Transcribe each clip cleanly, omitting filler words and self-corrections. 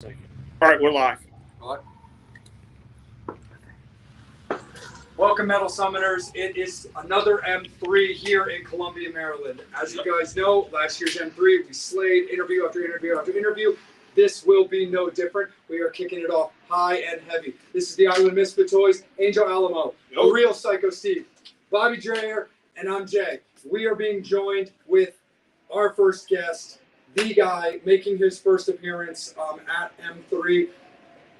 All right, we're live. Welcome, Metal Summoners. It is another M3 here in Columbia, Maryland. As you guys know, last year's M3, we slayed interview after interview after interview. This will be no different. We are kicking it off high and heavy. This is the Island Misfit Toys, Angel Alamo, a real Psycho Steve, Bobby Dreyer, and I'm Jay. We are being joined with our first guest, the guy making his first appearance at M3.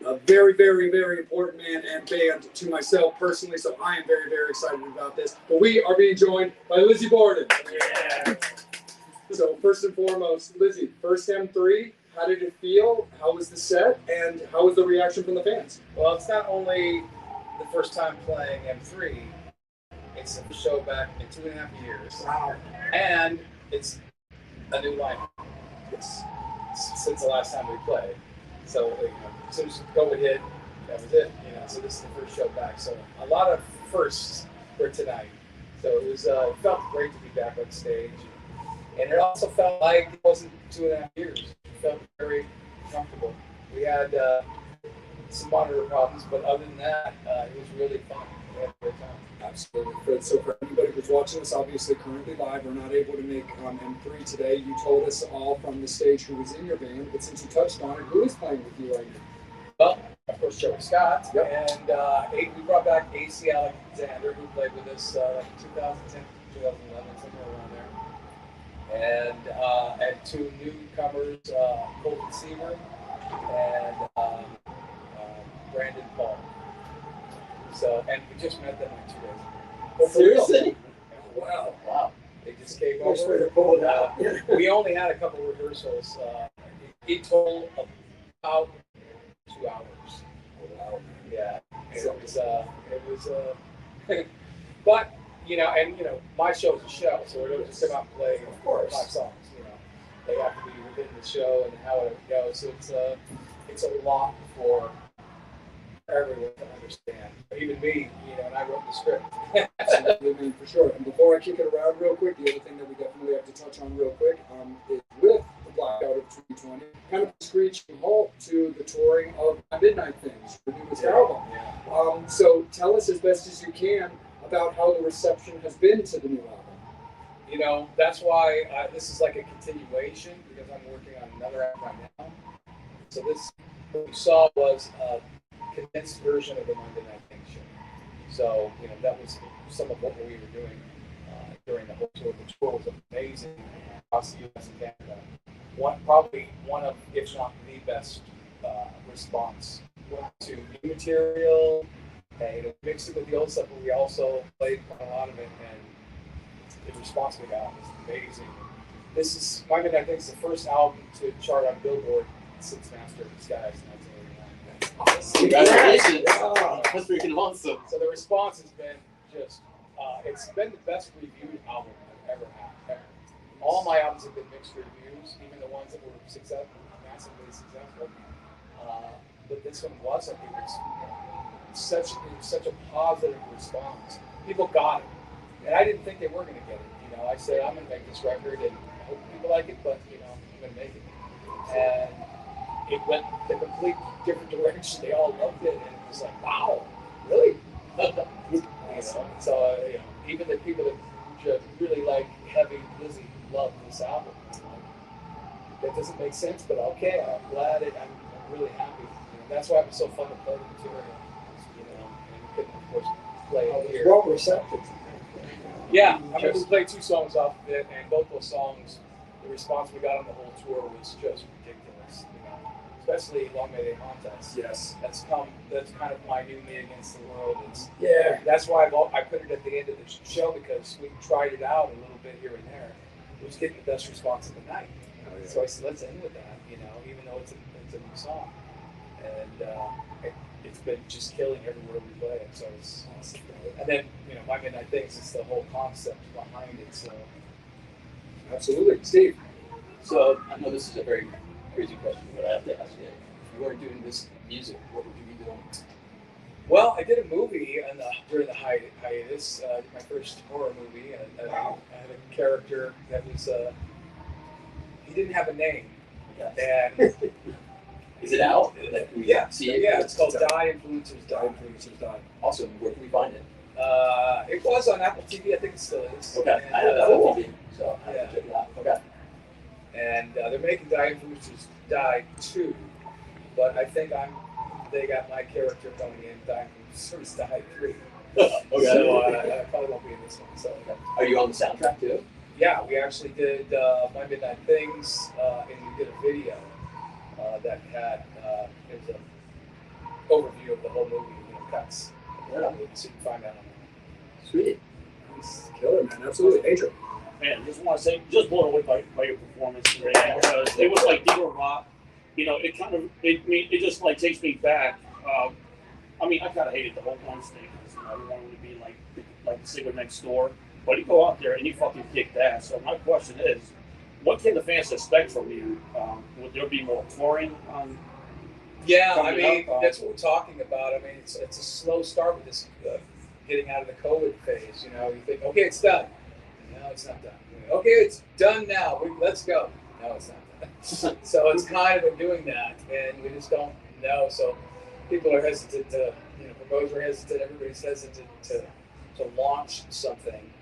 A very, very, very important man and band to myself personally, so I am very, very excited about this. But we are being joined by Lizzy Borden. Yeah. So first and foremost, Lizzy, first M3, how did it feel? How was the set? And how was the reaction from the fans? Well, it's not only the first time playing M3, it's a show back in 2.5 years. Wow. And it's a new lineup. It's since the last time we played. So, as soon as COVID hit, that was it. So this is the first show back. So a lot of firsts for tonight. So it felt great to be back on stage, and it also felt like it wasn't 2.5 years. It felt very comfortable. We had some monitor problems, but other than that, it was really fun. We had a great time. Absolutely. So for anybody who's watching us, obviously currently live, we're not able to make M3 today. You told us all from the stage who was in your band, but since you touched on it, who is playing with you right now? Well, of course, Joey Scott. Yep. And we brought back AC Alexander, who played with us like 2010, 2011, somewhere around there. And two newcomers, Colton Seaver and Brandon Paul. So, and we just met them like 2 days ago. Seriously? Wow. They just came Nice way over. to pull it out. We only had a couple of rehearsals. In total, about 2 hours. Wow. Yeah. But, my show's a show, so we don't just come out and play Of course. 5 songs, They have to be within the show and how it goes. So it's a lot for everyone to understand. Even me, and I wrote the script. Absolutely, for sure. And before I kick it around real quick, the other thing that we definitely have to touch on real quick is with the blackout of 2020, kind of a screeching halt to the touring of Midnight Things, your newest album. Yeah. So tell us as best as you can about how the reception has been to the new album. That's why this is like a continuation, because I'm working on another album right now. So this, what we saw was a condensed version of the Monday Night Things show. So, that was some of what we were doing during the whole tour. The tour was amazing across the U.S. and Canada. Probably one of, if not the best response to new material, and mixed it with the old stuff, but we also played a lot of it, and the response we got was amazing. This is, My Midnight Things is the first album to chart on Billboard since Master of Disguise in 1989. Congratulations! That's freaking awesome. So the response has been just, it's been the best reviewed album I've ever had. Ever. All my albums have been mixed reviews, even the ones that were massively successful. But this one wasn't. It was such a positive response. People got it. And I didn't think they were going to get it. I said, I'm going to make this record and I hope people like it, but, I'm going to make it. And it went a complete different direction. They all loved it, and it was like, wow, really? So, even the people that just really like heavy Lizzy love this album. That doesn't make sense, but okay, I'm glad I'm really happy. That's why it was so fun to play the material. And we couldn't, of course, play it here. Well receptive. Yeah, we played 2 songs off of it, and both those songs, the response we got on the whole tour was just ridiculous. Especially Long May They Haunt Us. Yes. That's kind of my new Me Against the World. That's why I put it at the end of the show, because we tried it out a little bit here and there. It was getting the best response of the night. Oh, yeah. So I said, let's end with that, even though it's a new song. And it's been just killing everywhere we play it. So it's awesome. And then, My Midnight Things is the whole concept behind it. So Absolutely. Steve. So I know this is a very crazy question, but I have to ask you: if you weren't doing this music, what would you be doing? Well, I did a movie during the hiatus. I did my first horror movie. I had a character that was he didn't have a name, and Is it out? Like, can we see it? Yeah, it's called Die Influencers Die. Influencers die. Awesome. Where can we find it? It was on Apple TV. I think it still is. Okay. And, I have Apple TV, so I have to check it out. Okay. And they're making Die Influencers Die 2, but I think they got my character going in Die Influencers Die 3. Okay. So I probably won't be in this one. So Are you on the soundtrack too? yeah, we actually did My Midnight Things, and we did a video that had it was an overview of the whole movie, cuts. Yeah. So you can find out on that. Sweet. Nice. Killer, man. Absolutely. Adrian. Man, just want to say, just blown away by your performance today because it was like Diva Rock. It just like takes me back. I kind of hated the whole punch thing because everyone wanted to be like the singer next door. But you go out there and you fucking kicked ass. So my question is, what can the fans expect from you? Would there be more touring? Yeah, that's what we're talking about. It's a slow start with this getting out of the COVID phase. You think, okay, it's done. No, it's not done. Okay, it's done now. Let's go. No, it's not done. So it's kind of been doing that, and we just don't know. So people are hesitant to, promoters are hesitant. Everybody's hesitant to launch something,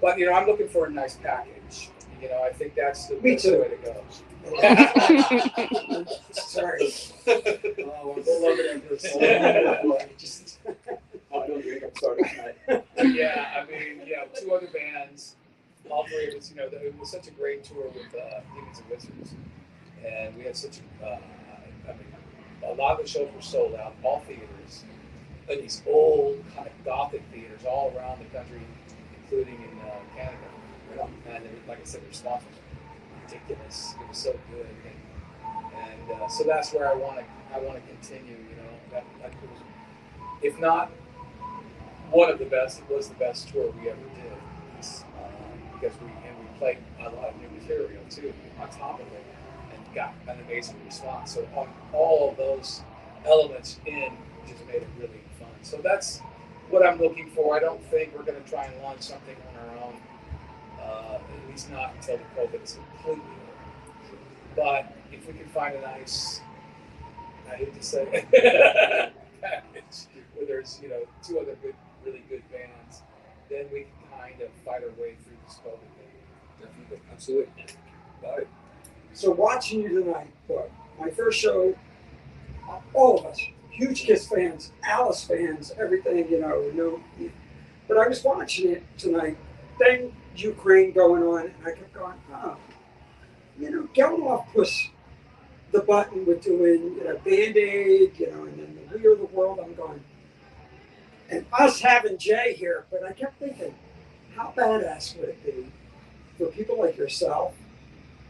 But I'm looking for a nice package. I think that's the best way to go. Sorry. Oh, we'll love it. I don't drink. I'm sorry tonight. Yeah, 2 other bands, all 3 of us. It was such a great tour with Demons and Wizards, and we had such a lot of the shows were sold out, all theaters, in these old kind of gothic theaters all around the country, including in Canada. And like I said, the response was ridiculous. It was so good, and so that's where I want to continue. That was, if not one of the best, it was the best tour we ever did. Because we played a lot of new material too on top of it, and got an amazing response. So on all of those elements just made it really fun. So that's what I'm looking for. I don't think we're going to try and launch something on our own. At least not until the COVID is completely over. But if we can find a nice, I hate to say it, package where there's 2 other really good bands, then we can kind of fight our way through this COVID thing. Definitely. Absolutely. Got it. So watching you tonight, look, my first show, all of us, huge Kiss fans, Alice fans, everything, But I was watching it tonight, then Ukraine going on, and I kept going, Geldof pushed the button with doing, Band-Aid, and then the We Are the World, I'm going, and us having Jay here, but I kept thinking, how badass would it be for people like yourself,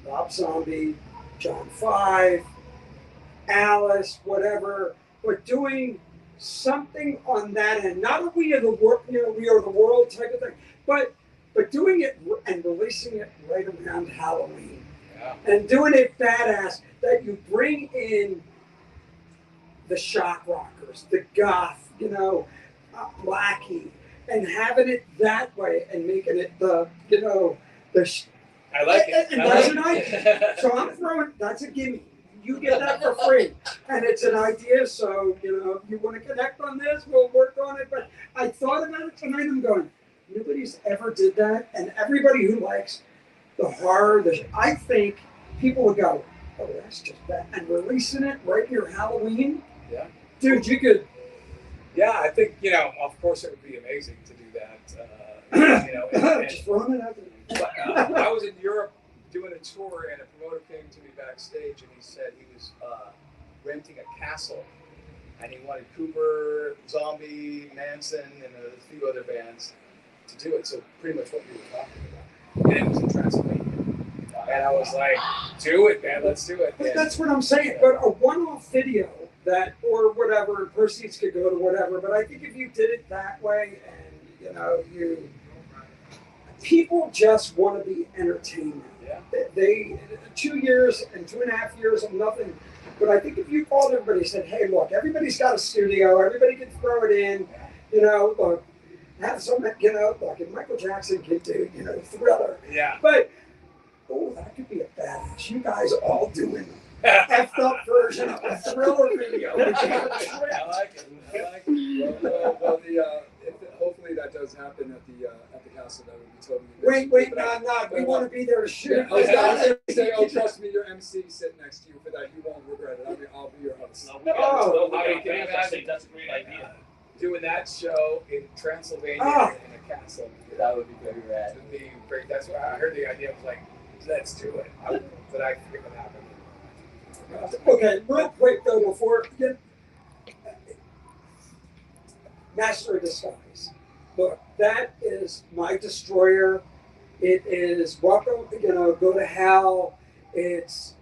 Rob Zombie, John 5, Alice, whatever, but doing something on that end, not a We Are the World, We Are the World type of thing, but doing it and releasing it right around Halloween, and doing it badass that you bring in the shock rockers, the goth, Blackie, and having it that way and making it the I like it. And that's an idea. So I'm throwing, that's a gimme. You get that for free. And it's an idea, so, you want to connect on this, we'll work on it. But I thought about it tonight, I'm going, nobody's ever did that. And everybody who likes the horror, I think people would go, oh, that's just bad. And releasing it right near Halloween, Yeah. Dude, you could. Yeah, I think, of course it would be amazing to do that. Just throwing it out there. But, I was in Europe doing a tour, and a promoter came to me backstage, and he said he was renting a castle, and he wanted Cooper, Zombie, Manson, and a few other bands to do it. So pretty much what you were talking about, and it was in Transylvania. And I was like, do it, man, let's do it. But that's what I'm saying. But a one-off video that, or whatever, proceeds could go to whatever. But I think if you did it that way, and people just want to be entertained. Yeah. They 2 years and 2.5 years of nothing. But I think if you called everybody and said, hey, look, everybody's got a studio, everybody can throw it in, look, have some, look, if Michael Jackson can do, Thriller. Yeah. But, that could be a badass. You guys all doing effed up version of a Thriller video. Which is a trip. I like it. Well, hopefully that does happen at the castle. That would be totally. Wait, no. We want to be there to shoot. Yeah, I was going to say, oh, trust me, your MC sitting next to you for that. You won't regret it. I mean, I'll be your host. No, we got Oh. I mean, Can you I imagine? think that's a great idea. Doing that show in Transylvania Ah. in a castle. That would be very rad. Would be great. That's why I heard the idea. I was like, let's do it. But I forget what happened. Okay, real quick though, before we get Master of Disguise. Look, that is my destroyer. It is welcome, go to hell. It's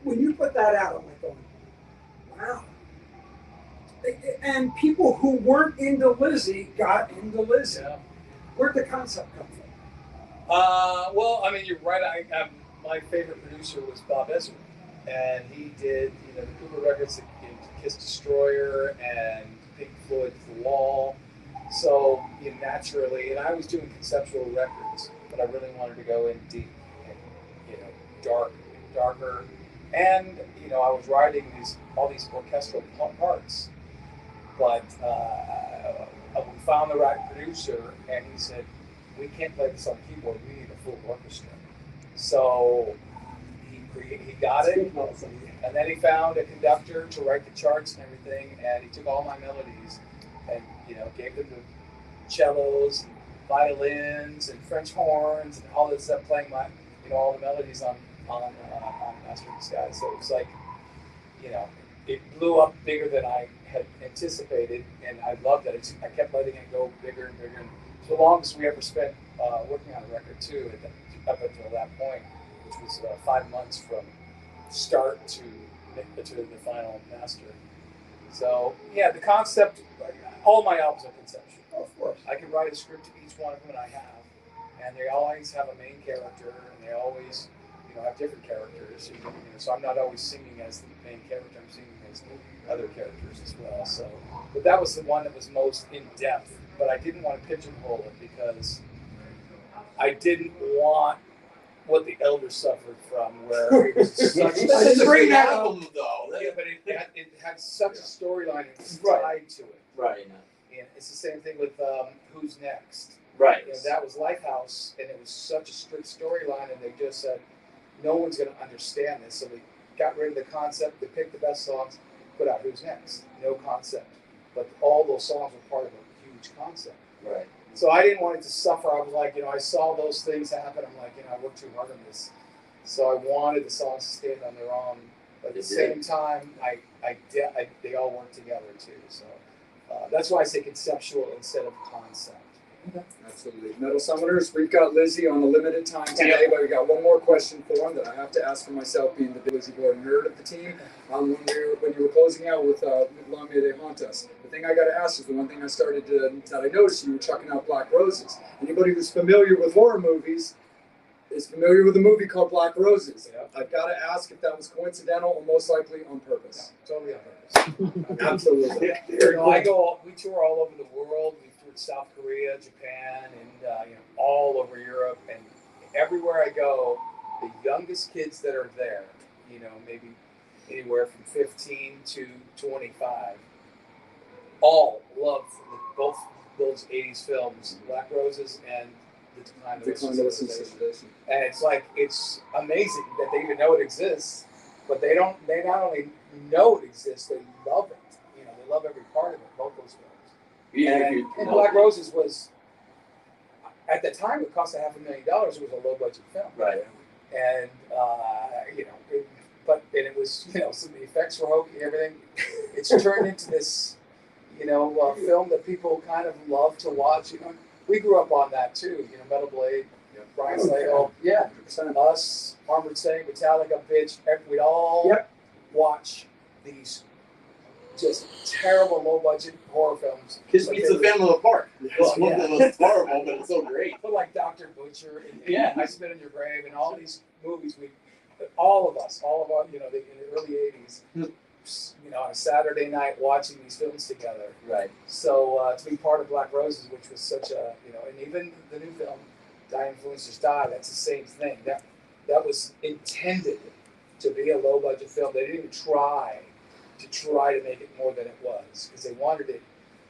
when you put that out, I'm like going, wow. And people who weren't into Lizzy got into Lizzy. Yeah. Where'd the concept come from? Well, I mean, you're right. My favorite producer was Bob Ezra, and he did the Cooper records, Kiss Destroyer and Pink Floyd's The Wall. So naturally, and I was doing conceptual records, but I really wanted to go in deep and darker. And I was writing all these orchestral parts, but we found the right producer, and he said, "We can't play this on keyboard. We need a full orchestra." So he got it, and then he found a conductor to write the charts and everything, and he took all my melodies and gave them to cellos, and violins, and French horns, and all this stuff, playing my all the melodies on Master of Disguise. So it was like it blew up bigger than I had anticipated, and I loved it. I kept letting it go bigger and bigger. And it's the longest we ever spent working on a record too, up until that point, which was 5 months from start to the final master. So yeah, the concept. All my albums are conceptual. Of course. I can write a script to each one of them, and I have, and they always have a main character, and they always have different characters. So I'm not always singing as the main character. I'm singing as other characters as well. So, but that was the one that was most in depth. But I didn't want to pigeonhole it because I didn't want what the elders suffered from, where it was such That's a great album, though. yeah, but it had such a storyline and was Right. tied to it. Right. And it's the same thing with Who's Next. Right. That was Lifehouse, and it was such a strict storyline, and they just said, no one's going to understand this. So they got rid of the concept, they picked the best songs, put out Who's Next. No concept. But all those songs were part of a huge concept. Right. So I didn't want it to suffer. I was like, I saw those things happen. I'm like, I worked too hard on this. So I wanted the songs to stand on their own. But at the same time, they all work together too. So that's why I say conceptual instead of concept. Absolutely. Metal Summoners, we've got Lizzy on a limited time today, but we got one more question for him that I have to ask for myself, being the Lizzy Borden nerd of the team. When you were closing out with Long May They Haunt Us, the thing I got to ask is the one thing that I noticed you were chucking out Black Roses. Anybody who's familiar with horror movies is familiar with a movie called Black Roses. Yeah. I've got to ask if that was coincidental or most likely on purpose. No, totally on purpose. Absolutely. We tour all over the world. We toured South Korea, Japan, and all over Europe. And everywhere I go, the youngest kids that are there, maybe anywhere from 15 to 25, all love both those 80s films, Black Roses and The Decline of Civilization. And it's amazing that they even know it exists, but they not only know it exists, they love it. They love every part of it, both those films. And Black Roses was, at the time, it cost $500,000. It was a low budget film. Right. And, it was, some of the effects were hokey and everything. It's turned into this, film that people kind of love to watch. We grew up on that too. Metal Blade, Brian Slagle, us, Armored Saint, Metallica, Bitch. We'd all watch these just terrible low-budget horror films. Kiss Meets the Family Apart. It's one of the most horrible, but it's so great. But like Dr. Butcher and I Spit in Your Grave and all these movies, all of us, in the early 80s, on a Saturday night watching these films together. Right. So to be part of Black Roses, which was such a, and even the new film, Die Influencers Die, that's the same thing. that was intended to be a low budget film. They didn't even try to make it more than it was because they wanted it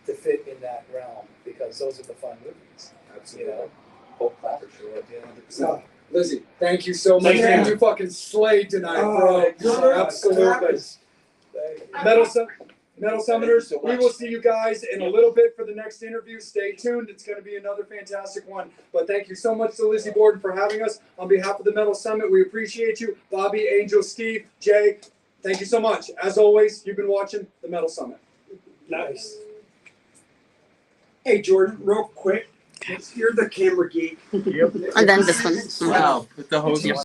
to fit in that realm because those are the fun movies. Absolutely. You know? Whole class for sure. 100%. Lizzy, thank you so much, Thank man. you. You fucking slayed tonight, bro. Absolutely. Travis. Metal Summoners, we will see you guys in a little bit for the next interview. Stay tuned. It's going to be another fantastic one. But thank you so much to Lizzy Borden for having us. On behalf of the Metal Summit, we appreciate you. Bobby, Angel, Steve, Jay, thank you so much. As always, you've been watching the Metal Summit. Nice. Hey, Jordan, real quick. You're the camera geek. And then this one. Wow, with the host.